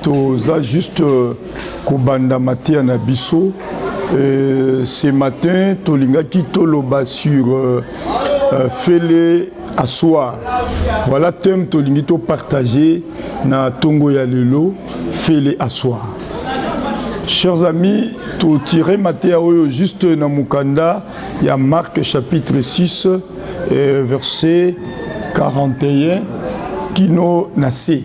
toza juste kobanda matin na biso. Ce matin, tolingaki toloba sur fele asseoir. Voilà thème tolingi to partager na tongo ya lelo fele asseoir. Chers amis, to tirer matin oyo juste na mukanda ya Marc chapitre 6 verset 41 kino nase.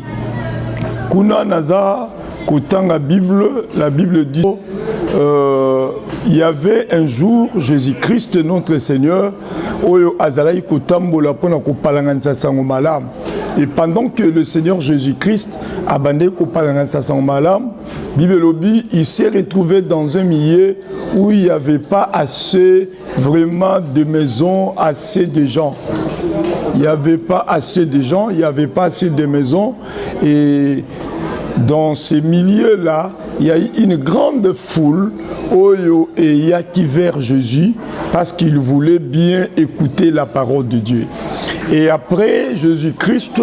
Kuna naza kotanga Bible, la Bible dit il y avait un jour Jésus-Christ notre Seigneur oyo azalaki kotambola pona kopalanganisa sango malamu. Et pendant que le Seigneur Jésus-Christ abandé kopalanganisa sango malamu, Bible lobi, il s'est retrouvé dans un milieu où il n'y avait pas assez vraiment de maisons, assez de gens. Il n'y avait pas assez de gens, il n'y avait pas assez de maisons. Et dans ces milieux-là, il y a eu une grande foule Oyo et Yaki vers Jésus parce qu'il voulait bien écouter la parole de Dieu. Et après, Jésus-Christ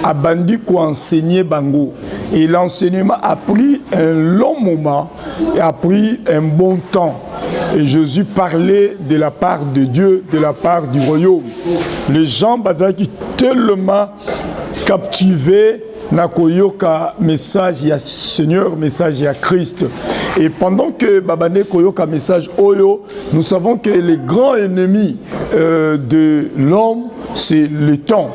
a bandit quoi enseigner Bango. Et l'enseignement a pris un long moment et a pris un bon temps. Et Jésus parlait de la part de Dieu, de la part du royaume. Les gens qui tellement captivés nakoyoka message ya Seigneur, message ya Christ. Et pendant que babane koyoka message oyo, nous savons que les grands ennemis de l'homme, c'est le temps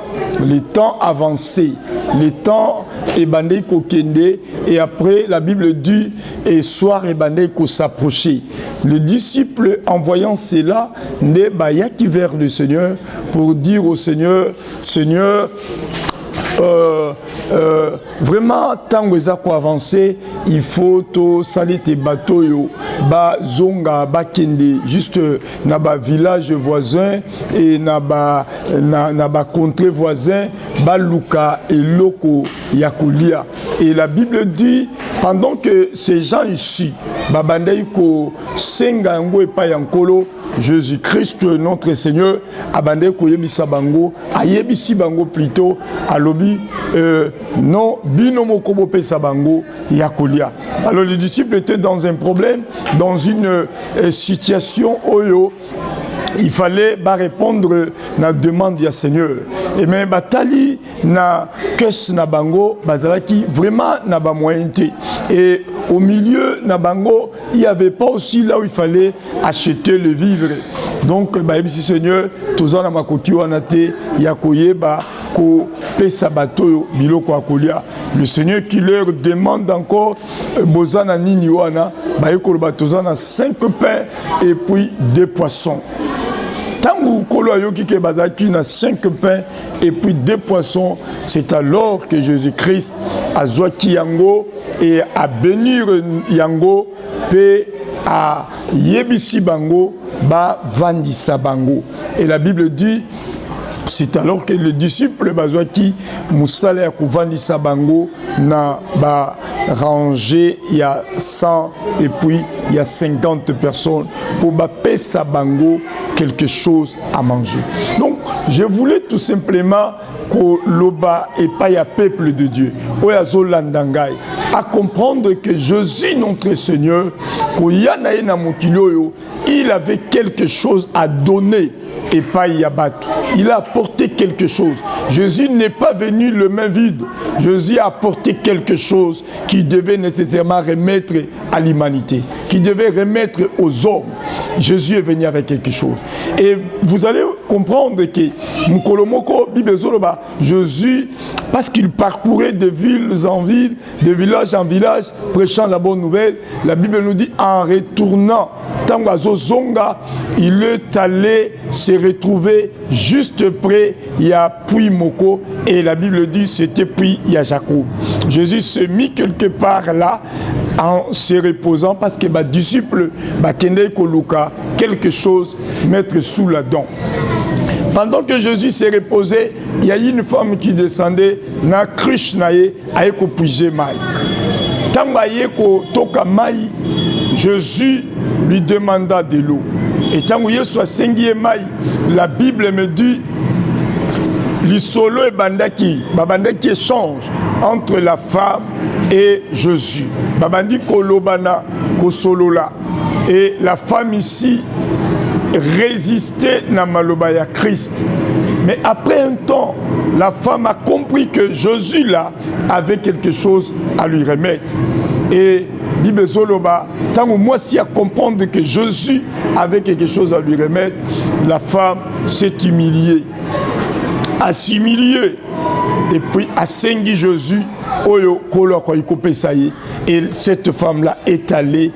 avancé, le temps ebandé ko kende, et après la Bible dit et soir ebandé ko s'approcher. Le disciple, en voyant cela, ne bayaki vers le Seigneur pour dire au Seigneur, Seigneur, vraiment tant que ça quoi avancer, il faut to saler tes bateaux yo ba zonga ba kende juste na ba village voisin et na ba contrée voisin ba luka et loko yakulia. Et la Bible dit pendant que ces gens ici babandai ko senga ngo epa yankolo Jésus-Christ notre Seigneur abandé koyebisa bango ayebisi bango plutôt alobi non bino mokobo pesa bango yakolia. Alors les disciples étaient dans un problème, dans une situation oyo il fallait répondre na demande ya Seigneur. Et même batali na kes na bango bazalaki vraiment na ba moyenté. Et au milieu na bango, il n'y avait pas aussi là où il fallait acheter le vivre. Donc si Seigneur, tous en makoki wanate yakoyeba ko pesa bato biloko akolia. Le Seigneur qui leur demande encore bozana nini wana ba yekolo batozana 5 pains et puis 2 poissons. Tangu kolo ayoki ke bazaki na 5 pains et puis 2 poissons, c'est alors que Jésus-Christ a zwaki yango et à bénir yango pe a yebisi bango ba vandisa bango. Et la Bible dit c'est alors que le disciple bazwaki musala ya kovandisa bango na ba rangé il y a 100 et puis il y a 50 personnes pour ba pesa bango quelque chose à manger. Donc je voulais tout simplement que l'oba et pas ya peuple de Dieu oyazo landangai à comprendre que Jésus notre Seigneur koyana na mokilio il avait quelque chose à donner et pas yabat. Il a apporté quelque chose. Jésus n'est pas venu le main vide. Jésus a apporté quelque chose qui devait nécessairement remettre à l'humanité, qui devait remettre aux hommes. Jésus est venu avec quelque chose. Et vous allez comprendre que Mukolomoko Bibezoloba, Jésus, parce qu'il parcourait de villes en ville, de village en village, prêchant la bonne nouvelle, la Bible nous dit en retournant, Tangazo Zonga, il est allé se retrouver juste près, il y a Puy Moko, et la Bible dit c'était Puy Yajakou. Jésus se mit quelque part là, en se reposant, parce que les disciples, quelque chose mettre sous la dent. Pendant que Jésus s'est reposé, il y a une femme qui descendait na Krishnaye aeko puiser mai. Tamba yeko toka mai, Jésus lui demanda de l'eau. Et tant que Yesu asengi mai, la Bible me dit l'isolo et bandaki, babandaki échange. entre la femme et Jésus. Babandi kolobana kosolola. Et la femme ici résistait na maloba ya Christ. Mais après un temps, la femme a compris que Jésus là avait quelque chose à lui remettre. Et Bible Zoloba, tant que moi si à comprendre que Jésus avait quelque chose à lui remettre, la femme s'est humiliée, a s'humilier. Et puis a sengi Jésus, et cette femme-là est allée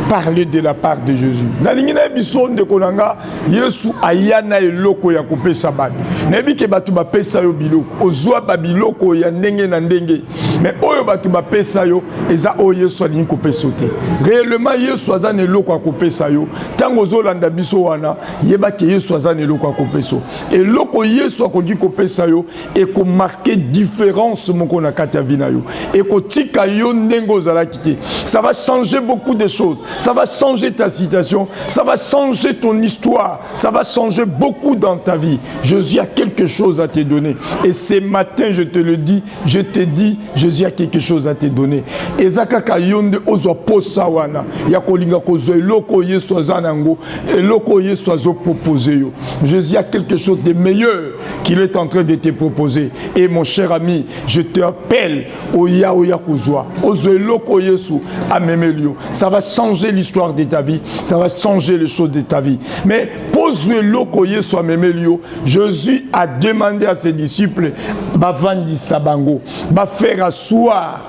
parler de la part de Jésus. Dans l'ingénieur Bisson de Konanga, Yesu ayana eloko ya kopesa bato. Nebi ke batu ba pesa yo biloko, ozwa ba biloko ya ndenge na ndenge. Mais oyo batu ba pesa yo eza o Yesu alingi kopesa te. Réellement Yesu azana eloko ya kopesa yo. Tango zolanda biso wana, yeba ke Yesu azana eloko ya kopesa. Eloko Yesu akoki kopesa yo et ko marquer différence moko na kati ya vina yo. Et ko tika yo ndengo zala kité. Ça va changer beaucoup de choses. Ça va changer ta situation, ça va changer ton histoire, ça va changer beaucoup dans ta vie. Jésus a quelque chose à te donner. Et ce matin, je te le dis, je te dis, Jésus a quelque chose à te donner. Ezaka kayonde ozo posawana, yakolinga kozo eloko Yesu azanango, eloko Yesu azo proposer yo. Jésus a quelque chose de meilleur qu'il est en train de te proposer. Et mon cher ami, je te appelle oya oya kozwa, ozo eloko Yesu amemelio. Ça va changer l'histoire de ta vie, ça va changer les choses de ta vie. Mais pose-le lokoye soit memelio. Jésus a demandé à ses disciples bavandi sabango, ba faire asseoir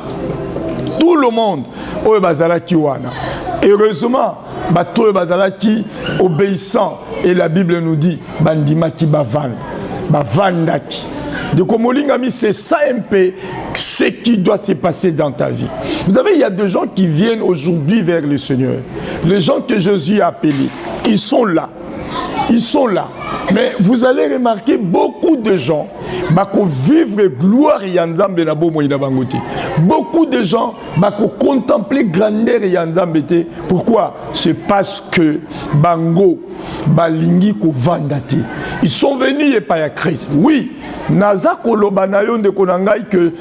tout le monde au bazalaki wana. Heureusement, bato bazalaki obéissant et la Bible nous dit bandimaki bavandaki. De Komolingami, c'est ça un peu ce qui doit se passer dans ta vie. Vous savez, il y a des gens qui viennent aujourd'hui vers le Seigneur. Les gens que Jésus a appelés, ils sont là. Ils sont là. Mais vous allez remarquer beaucoup de gens bako vivre gloire et Nzambe na bomo ina bangote. Beaucoup de gens bako contempler grandeur et Nzambe te. Pourquoi? C'est parce que bango balingi ko vandate. Ils sont venus et pas à Christ. Oui, naza koloba na yo ndeko na ngai que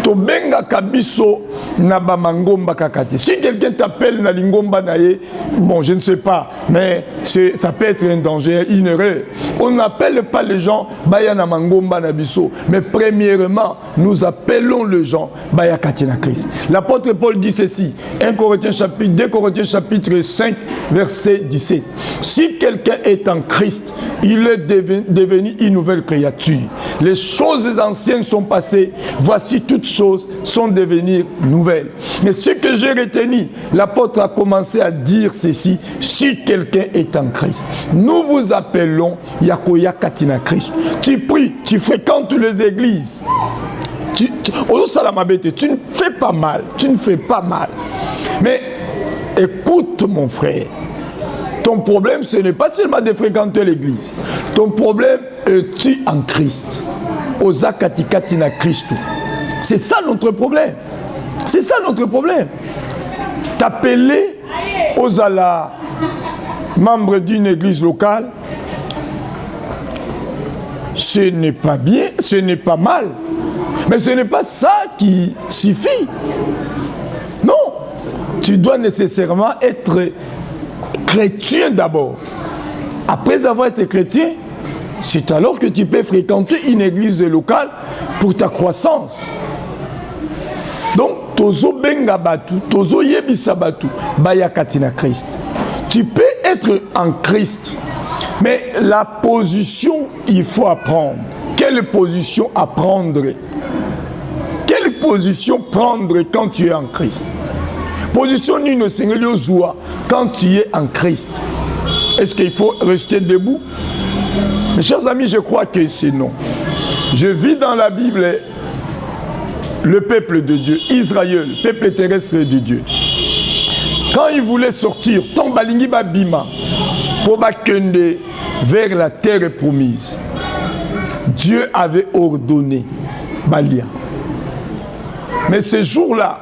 tobenga kabiso na ba mangomba kakate. Si quelqu'un t'appelle na lingomba na ye, bon, je ne sais pas, mais ça peut être un danger, une erreur. On n'appelle pas les gens baya na mangomba na biso, mais premièrement, nous appelons les gens baya katina Christ. L'apôtre Paul dit ceci, 2 Corinthiens chapitre 5 verset 17. Si quelqu'un est en Christ, il est devenu une nouvelle créature. Les choses anciennes sont passées, voici toutes choses sont devenues nouvelles. Mais ce que j'ai retenu, l'apôtre a commencé à dire ceci, si quelqu'un est en Christ. Nous vous appelons Yakoya Katina Christ. Tu pries, tu fréquentes les églises. Tu ne fais pas mal, tu ne fais pas mal. Mais écoute mon frère, ton problème ce n'est pas seulement de fréquenter l'église. Ton problème est-tu en Christ? Ozakati Katina Christ. C'est ça notre problème. C'est ça notre problème. T'appeler aux ala membres d'une église locale, ce n'est pas bien, ce n'est pas mal. Mais ce n'est pas ça qui suffit. Non. Tu dois nécessairement être chrétien d'abord. Après avoir été chrétien, c'est alors que tu peux fréquenter une église locale pour ta croissance. Donc, tozo benga batu, tozo yebisa batu, baya katina Christ. Tu peux être en Christ, mais la position, il faut apprendre. Quelle position apprendre? Quelle position prendre quand tu es en Christ? Position ni Seigneur Zoua quand tu es en Christ. Est-ce qu'il faut rester debout? Mes chers amis, je crois que c'est non. Je vis dans la Bible le peuple de Dieu, Israël, peuple terrestre de Dieu. Quand il voulait sortir, Tombalingi Babima, pour bakende vers la terre promise, Dieu avait ordonné Balia. Mais ce jour-là,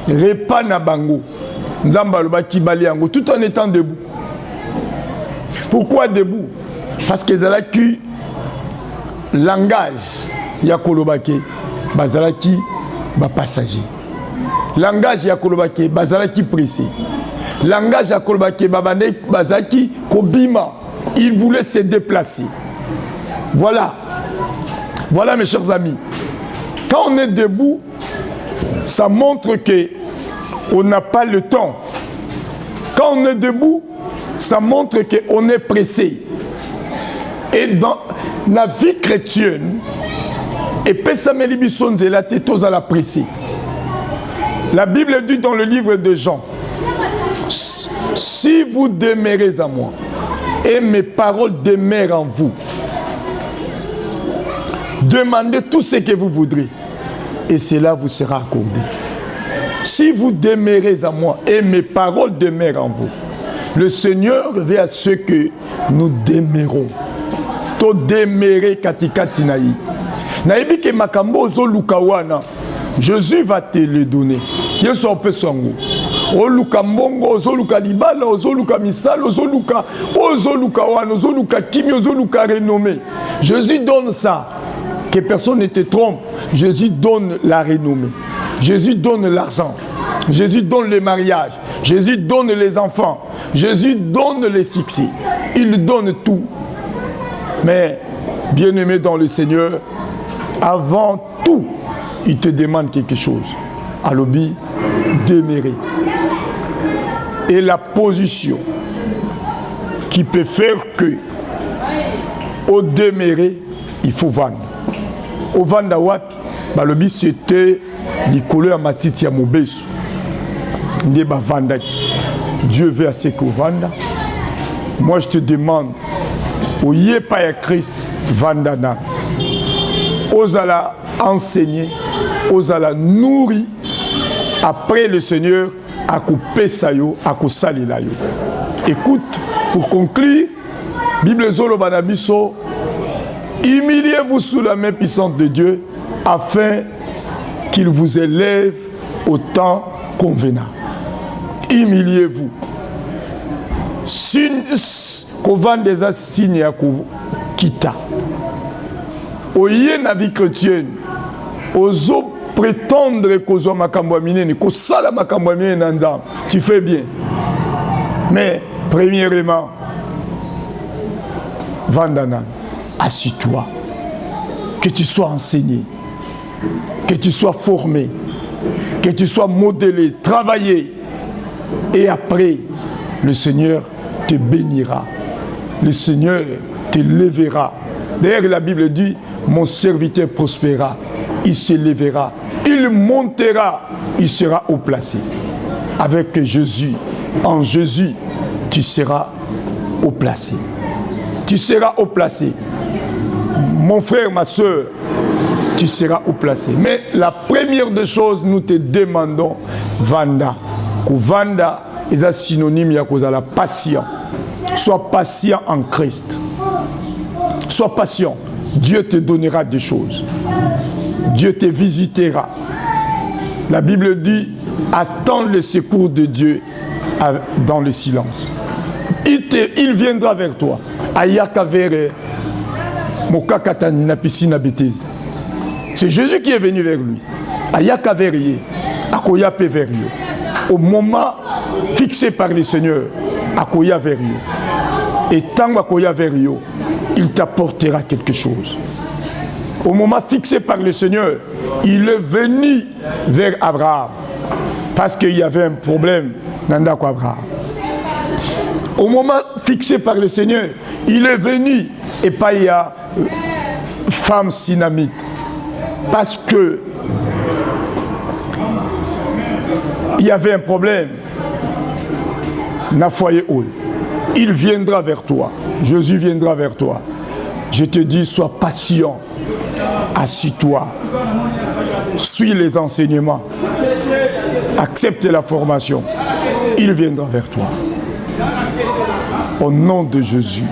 Repa Nabango, Nzamba Lobaki Baliango, tout en étant debout. Pourquoi debout? Parce que Zalaki, langage, Yakolobake, Bazalaki, ba passager. Langage ya kolobake bazalaki pressé. Langage ya kolobake babane bazaki kobima. Il voulait se déplacer. Voilà. Voilà mes chers amis. Quand on est debout, ça montre que on n'a pas le temps. Quand on est debout, ça montre qu'on est pressé. Et dans la vie chrétienne, et Pessameli Bissonze la tétose à la pressé. La Bible dit dans le livre de Jean, si vous demeurez en moi, et mes paroles demeurent en vous, demandez tout ce que vous voudrez, et cela vous sera accordé. Si vous demeurez en moi, et mes paroles demeurent en vous, le Seigneur veut à ce que nous demeurons. To demeurer katikati na yi. Nayebi ke makambo ozo lukawana, Jésus va te le donner. Yesu ope songo. O luka mbongo, ozo luka libala, ozo luka misala, ozo luka wana, ozo luka kimi, ozo luka renommée. Jésus donne ça. Que personne ne te trompe. Jésus donne la renommée. Jésus donne l'argent. Jésus donne le mariage. Jésus donne les enfants. Jésus donne les succès. Il donne tout. Mais, bien-aimé dans le Seigneur, avant tout, il te demande quelque chose. À l'obi, demeurer. Et la position qui peut faire que, au demeurer, il faut vendre. Au vendre wapi, balobi c'était l'icolo à matiti à mobesu. Ndeba vandaki. Dieu veut à ce qu'on vende. Moi je te demande, au yé pas à Christ, vandana. Osala enseigner, osala nourrir. Après le Seigneur a coupé sayo, a coupé layo. Écoute, pour conclure, Bible Zolo Banabiso, humiliez-vous sous la main puissante de Dieu afin qu'il vous élève au temps convenant. Humiliez-vous. Kovan des signes à kita. Oye na vie chrétienne. Ozo prétendre qu'ozo makambo minene, ko sala makambo minene nanzam. Tu fais bien. Mais premièrement, Vandana, assis-toi. Que tu sois enseigné, que tu sois formé, que tu sois modélé, travaillé. Et après, le Seigneur te bénira. Le Seigneur te lèvera. D'ailleurs, la Bible dit, mon serviteur prospérera. Il se lèvera. Il montera. Il sera haut placé. Avec Jésus, en Jésus, tu seras haut placé. Tu seras haut placé. Mon frère, ma soeur, tu seras haut placé. Mais la première des choses, nous te demandons, Vanda. Que Vanda est un synonyme de la patient. Sois patient en Christ. Sois patient. Dieu te donnera des choses. Dieu te visitera. La Bible dit, attends le secours de Dieu dans le silence. Il viendra vers toi. Ayaka vers Mokakatani na piscine à Bethesda. C'est Jésus qui est venu vers lui. Ayaka vers lui. Akoyape vers lui. Au moment fixé par le Seigneur, Akoya vers lui. Et tant qu'Akoya vers lui, il t'apportera quelque chose. Au moment fixé par le Seigneur, il est venu vers Abraham. Parce qu'il y avait un problème dans Abraham. Au moment fixé par le Seigneur, il est venu et pas il y a femme sinamite. Parce que il y avait un problème. Il viendra vers toi. Jésus viendra vers toi. Je te dis, sois patient. Assis-toi. Suis les enseignements. Accepte la formation. Il viendra vers toi. Au nom de Jésus.